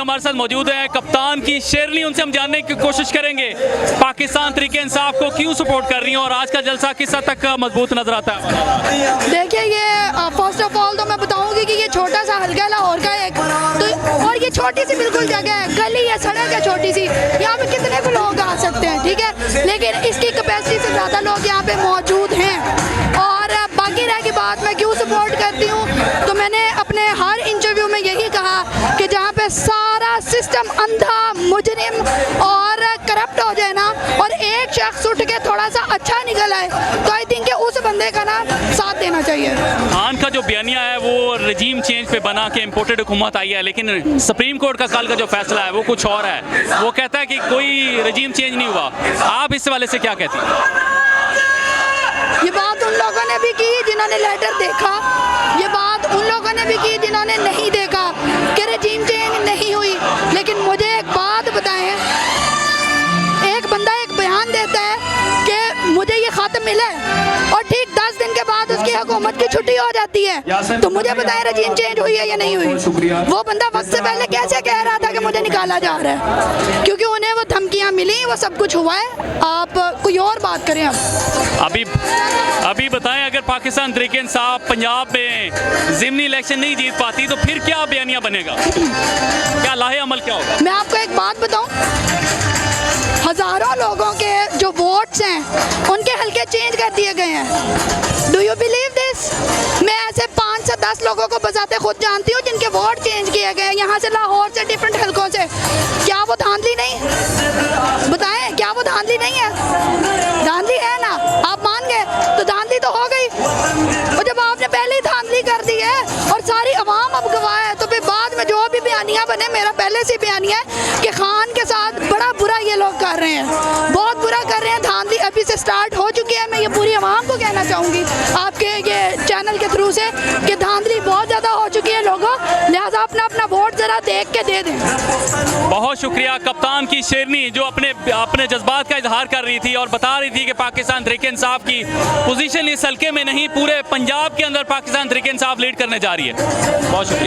हमारे साथ मौजूद है कप्तान की शेरनी, उनसे हम जानने की कोशिश करेंगे पाकिस्तान तहरीक इंसाफ को क्यों सपोर्ट कर रही हैं और आज का जलसा किस हद तक मजबूत नजर आता है। देखिए ये फर्स्ट ऑफ ऑल तो मैं बताऊंगी कि ये छोटा सा हल्का लाहौर का एक तो और ये छोटी सी बिल्कुल जगह है, गली है, सड़क है छोटी सी, यहाँ पे कितने भी लोग आ सकते हैं, ठीक है, लेकिन इसकी कैपेसिटी से ज़्यादा लोग यहाँ पे मौजूद हैं। और बाकी रह की बात मैं क्यों सपोर्ट करती हूँ, तो मैंने अपने हर इंटरव्यू में यही कहा कि जहाँ पे सारा सिस्टम अंधा, मुजरिम और करप्ट हो जाए ना और एक शख्स उठ के थोड़ा सा अच्छा निकल आए तो आई थिंक उस बंदे का ना साथ देना चाहिए। खान का जो बयानिया है वो रजीम चेंज पे बना के इम्पोर्टेड हुकूमत आई है, लेकिन सुप्रीम कोर्ट का कल का जो फैसला है वो कुछ और है। वो कहता है कि कोई रजीम चेंज नहीं हुआ। आप इस वाले से क्या कहती हैं? ये बात उन लोगों ने भी की जिन्होंने लेटर देखा, ये बात उन लोगों ने भी की जिन्होंने नहीं देखा कि रजीम चेंज नहीं हुई। लेकिन मुझे एक बात बताएं, एक बंदा एक बयान देता है कि मुझे ये खत मिला है और ठीक 10 दिन के बाद उसकी हुकूमत की छुट्टी हो जाती है, तो मुझे बताएं रजीम चेंज हुई है या नहीं हुई। वो बंदा वक्त से पहले कैसे कह रहा था कि मुझे निकाला जा रहा है, क्योंकि उन्हें वो धमकियां मिली, वो सब कुछ हुआ है। आप कोई और बात करें। अभी बताएं, अगर पाकिस्तान तहरीक इंसाफ पंजाब में ज़िमनी इलेक्शन नहीं जीत पाती तो फिर क्या बयानिया बनेगा, क्या लाहे अमल क्या होगा? मैं आपको एक बात बताऊं, हजारों लोगों के जो वोट्स हैं उनके हल्के चेंज कर दिए गए हैं। Do you believe this? मैं ऐसे 5 से 10 लोगों को बजाते खुद जानती हूँ जिनके वोट चेंज किए गए यहाँ से, लाहौर से, डिफरेंट हल्कों से। क्या वो धांधली नहीं? बताएं, क्या वो धांधली नहीं है? धांधली है ना, आप मान गए तो धांधली तो हो गई। और जब आपने पहले ही धांधली कर दी है और सारी अवाम अब गवाह है, तो फिर बाद में जो भी बयानिया बने, मेरा पहले से बयानिया है कि खान के साथ बड़ा बुरा ये लोग कर रहे हैं, बहुत बुरा कर रहे हैं। धांधली अभी से स्टार्ट हो चुकी है। मैं ये पूरी अवाम को कहना चाहूँगी आपके ये चैनल के थ्रू से कि धांधली बहुत ज़्यादा हो चुकी है लोगों, लिहाजा अपना अपना वोट ज़रा देख के दे दें। बहुत शुक्रिया कप्तान की शेरनी, जो अपने जज्बात का इजहार कर रही थी और बता रही थी कि पाकिस्तान तहरीक इंसाफ की पोजीशन इस हल्के में नहीं, पूरे पंजाब के अंदर पाकिस्तान तहरीक इंसाफ लीड करने जा रही है। बहुत शुक्रिया।